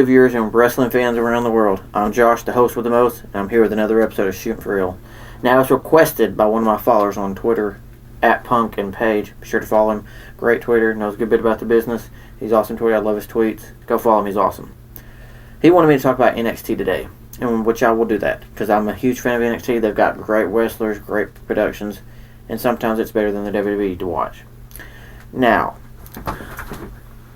Viewers and wrestling fans around the world. I'm Josh, the host with the most, and I'm here with another episode of Shootin' for Real. Now, it's requested by one of my followers on Twitter, @Punk and Page. Be sure to follow him. Great Twitter, knows a good bit about the business. He's awesome Twitter. I love his tweets. Go follow him. He's awesome. He wanted me to talk about NXT today, and which I will do that because I'm a huge fan of NXT. They've got great wrestlers, great productions, and sometimes it's better than the WWE to watch. Now,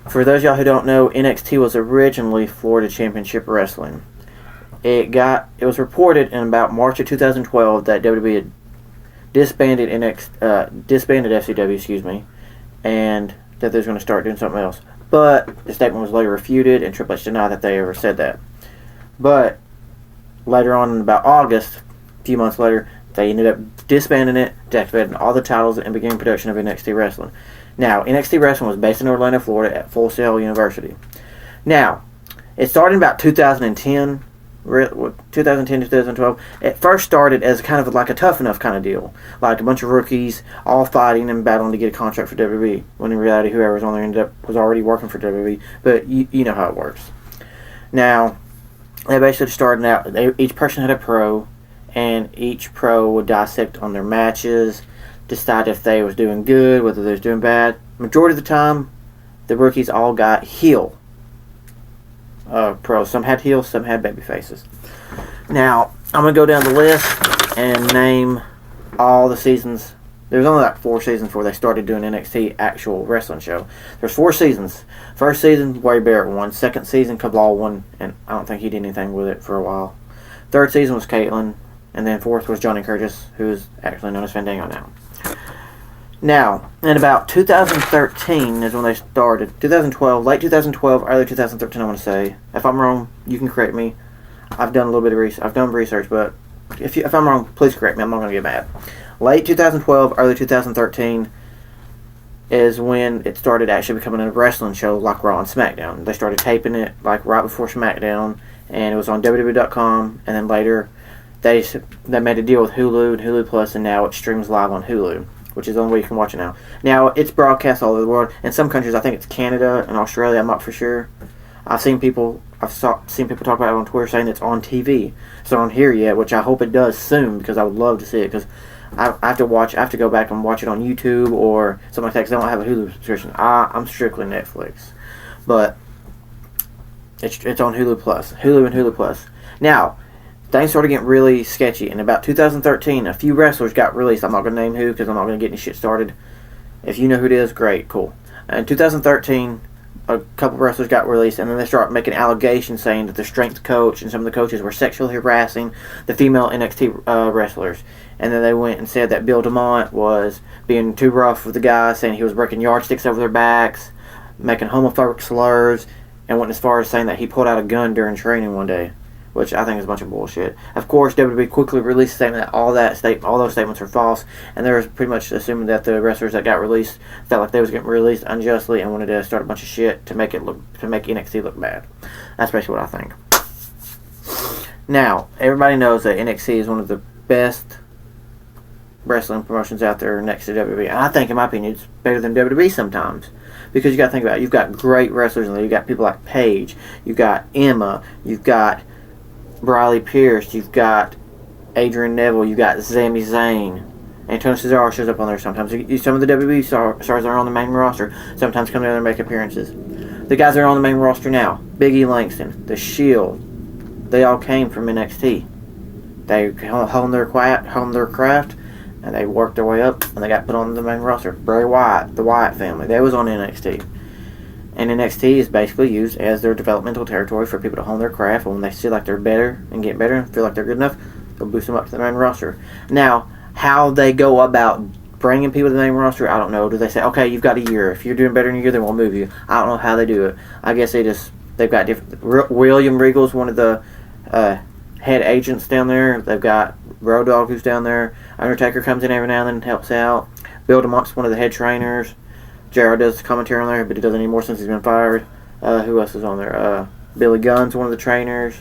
for those of y'all who don't know, NXT was originally Florida Championship Wrestling. It was reported in about March of 2012 that WWE had disbanded FCW, and that they was going to start doing something else. But the statement was later refuted, and Triple H denied that they ever said that. But later on, in about August, a few months later, they ended up disbanding it, deactivating all the titles, and beginning production of NXT Wrestling. Now, NXT Wrestling was based in Orlando, Florida at Full Sail University. Now, it started in about 2010, 2012. It first started as kind of like a Tough Enough kind of deal. Like a bunch of rookies all fighting and battling to get a contract for WWE. When in reality, whoever was on there was already working for WWE. But you know how it works. Now, they basically started out, each person had a pro, and each pro would dissect on their matches, decide if they was doing good, whether they was doing bad. Majority of the time, the rookies all got heel pros. Some had heels, some had baby faces. Now, I'm going to go down the list and name all the seasons. There was only like 4 seasons before they started doing NXT actual wrestling show. There's 4 seasons. First season, Wade Barrett won. Second season, Cabal won, and I don't think he did anything with it for a while. Third season was Caitlyn, and then fourth was Johnny Curtis, who is actually known as Fandango now. Now, in about 2013 is when they started. 2012, late 2012, early 2013, I want to say. If I'm wrong, you can correct me. I've done a little bit of research. I've done research, but if I'm wrong, please correct me. I'm not going to get mad. Late 2012, early 2013 is when it started actually becoming a wrestling show like Raw and SmackDown. They started taping it like right before SmackDown, and it was on WWE.com, and then later they made a deal with Hulu and Hulu Plus, and now it streams live on Hulu, which is the only way you can watch it now. Now, it's broadcast all over the world. In some countries, I think it's Canada and Australia. I'm not for sure. I've seen people talk about it on Twitter saying it's on TV. It's not on here yet, which I hope it does soon because I would love to see it. Because I have to go back and watch it on YouTube or something like that because I don't have a Hulu subscription. I'm strictly Netflix, but it's on Hulu Plus, Hulu and Hulu Plus. Now, things started getting really sketchy. In about 2013, a few wrestlers got released. I'm not going to name who because I'm not going to get any shit started. If you know who it is, great, cool. In 2013, a couple wrestlers got released, and then they started making allegations saying that the strength coach and some of the coaches were sexually harassing the female NXT wrestlers. And then they went and said that Bill DeMont was being too rough with the guys, saying he was breaking yardsticks over their backs, making homophobic slurs, and went as far as saying that he pulled out a gun during training one day, which I think is a bunch of bullshit. Of course, WWE quickly released a statement that all those statements are false, and they were pretty much assuming that the wrestlers that got released felt like they was getting released unjustly and wanted to start a bunch of shit to make NXT look bad. That's basically what I think. Now, everybody knows that NXT is one of the best wrestling promotions out there next to WWE. And I think, in my opinion, it's better than WWE sometimes. Because you got to think about it. You've got great wrestlers in there. You've got people like Paige. You've got Emma. You've got Briley Pierce, you've got Adrian Neville, you've got Sami Zayn. Antonio Cesaro shows up on there sometimes. Some of the WWE stars are on the main roster, sometimes come down there and make appearances. The guys that are on the main roster now, Big E Langston, The Shield, they all came from NXT. They honed their craft, and they worked their way up, and they got put on the main roster. Bray Wyatt, the Wyatt family, they was on NXT. And NXT is basically used as their developmental territory for people to hone their craft. And when they feel like they're better and get better and feel like they're good enough, they'll boost them up to the main roster. Now, how they go about bringing people to the main roster, I don't know. Do they say, okay, you've got a year. If you're doing better in a year, then we'll move you. I don't know how they do it. I guess they've got different. William Regal's one of the head agents down there. They've got Road Dogg who's down there. Undertaker comes in every now and then and helps out. Bill DeMont's one of the head trainers. JR does commentary on there, but he doesn't anymore since he's been fired. Who else is on there? Billy Gunn's one of the trainers.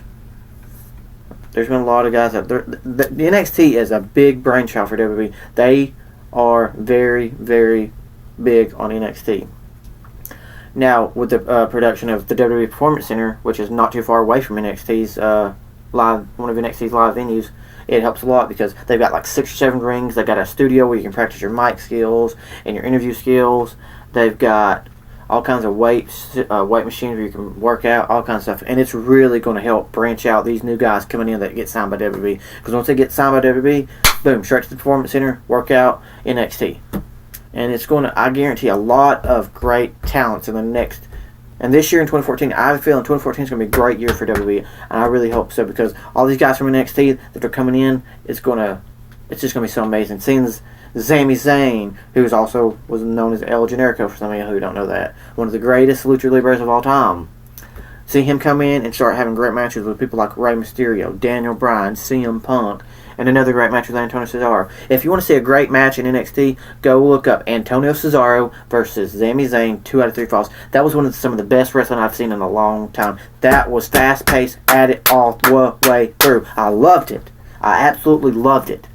There's been a lot of guys out there. The NXT is a big brainchild for WWE. They are very, very big on NXT. Now, with the production of the WWE Performance Center, which is not too far away from NXT's one of NXT's live venues, it helps a lot because they've got like 6 or 7 rings. They've got a studio where you can practice your mic skills and your interview skills. They've got all kinds of weight machines where you can work out, all kinds of stuff. And it's really going to help branch out these new guys coming in that get signed by WWE. Because once they get signed by WWE, boom, straight to the Performance Center, workout, NXT. And it's going to, I guarantee, a lot of great talents in the next. And this year in 2014, I have a feeling 2014 is going to be a great year for WWE. And I really hope so because all these guys from NXT that are coming in, it's just going to be so amazing. Seeing Sami Zayn, who was known as El Generico for some of you who don't know that. One of the greatest lucha libres of all time. See him come in and start having great matches with people like Rey Mysterio, Daniel Bryan, CM Punk, and another great match with Antonio Cesaro. If you want to see a great match in NXT, go look up Antonio Cesaro versus Sami Zayn, 2 out of 3 falls. That was some of the best wrestling I've seen in a long time. That was fast-paced, at it all the way through. I loved it. I absolutely loved it.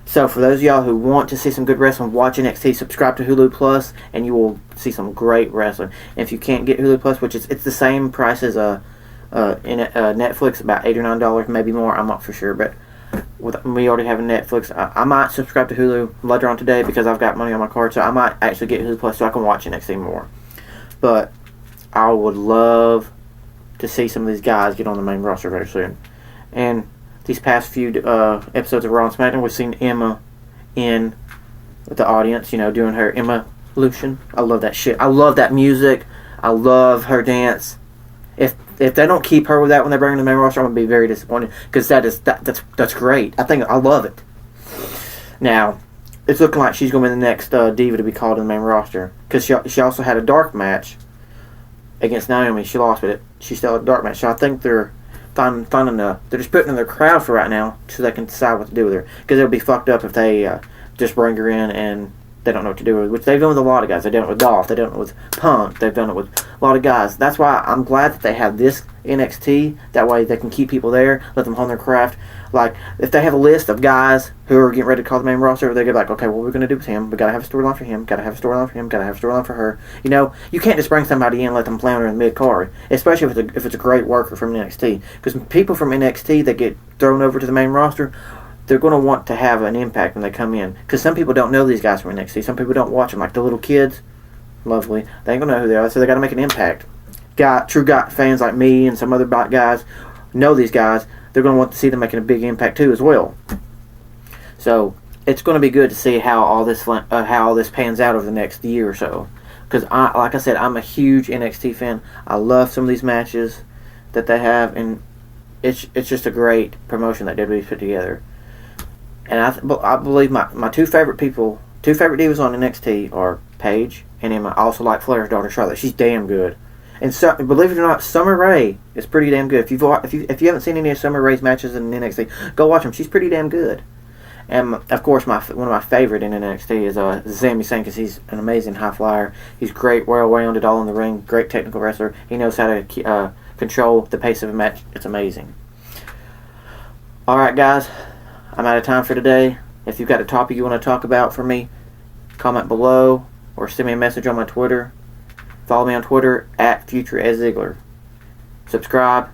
So for those of y'all who want to see some good wrestling, watch NXT, subscribe to Hulu Plus, and you will see some great wrestling. And if you can't get Hulu Plus, which it's the same price as Netflix, about $8 or $9, maybe more, I'm not for sure, but we already have a Netflix. I might subscribe to Hulu later on today because I've got money on my card, so I might actually get Hulu Plus so I can watch NXT more. But I would love to see some of these guys get on the main roster very soon. And these past few episodes of Raw and SmackDown, we've seen Emma in with the audience, doing her Emma-lution. I love that shit. I love that music. I love her dance. If they don't keep her with that when they bring her to the main roster, I'm gonna be very disappointed because that's great. I love it. Now, it's looking like she's gonna be the next diva to be called in the main roster because she also had a dark match against Naomi. She lost, but she still had a dark match. So I think they're they're just putting in their crowd for right now so they can decide what to do with her. Because it'll be fucked up if they just bring her in and they don't know what to do with her. Which they've done with a lot of guys. They've done it with Dolph. They've done it with Punk. They've done it with a lot of guys. That's why I'm glad that they have this NXT. That way they can keep people there, let them hone their craft. Like, if they have a list of guys who are getting ready to call the main roster, they get like, okay, what are we going to do with him? We got to have a storyline for him. Got to have a storyline for him. Got to have a storyline for her. You can't just bring somebody in and let them flounder in mid-card, especially if it's a great worker from NXT. Because people from NXT that get thrown over to the main roster, they're going to want to have an impact when they come in. Because some people don't know these guys from NXT. Some people don't watch them. Like the little kids, lovely. They ain't going to know who they are, so they got to make an impact. True fans like me and some other guys know these guys. They're going to want to see them making a big impact too as well. So it's going to be good to see how all this pans out over the next year or so. Because like I said, I'm a huge NXT fan. I love some of these matches that they have, and it's just a great promotion that WWE's put together. And I believe my two favorite divas on NXT are Paige and Emma. I also like Flair's daughter Charlotte. She's damn good. And so, believe it or not, Summer Rae is pretty damn good. If you haven't seen any of Summer Rae's matches in NXT, go watch them. She's pretty damn good. And of course, one of my favorite in NXT is Sami Zayn because he's an amazing high flyer. He's great, well-rounded, all in the ring. Great technical wrestler. He knows how to control the pace of a match. It's amazing. All right, guys, I'm out of time for today. If you've got a topic you want to talk about for me, comment below or send me a message on my Twitter. Follow me on Twitter at FutureEzZiggler. Subscribe,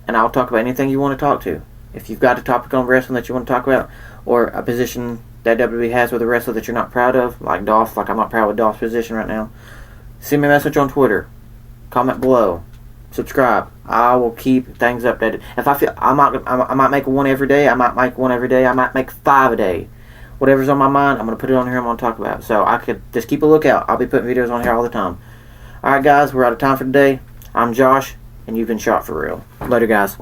and I'll talk about anything you want to talk to. If you've got a topic on wrestling that you want to talk about, or a position that WWE has with a wrestler that you're not proud of, like Dolph, like I'm not proud of Dolph's position right now, send me a message on Twitter. Comment below. Subscribe. I will keep things updated. If I feel I might make one every day. I might make one every day. I might make 5 a day. Whatever's on my mind, I'm going to put it on here. I'm going to talk about it. So I could just keep a lookout. I'll be putting videos on here all the time. Alright guys, we're out of time for today. I'm Josh, and you've been shot for real. Later guys.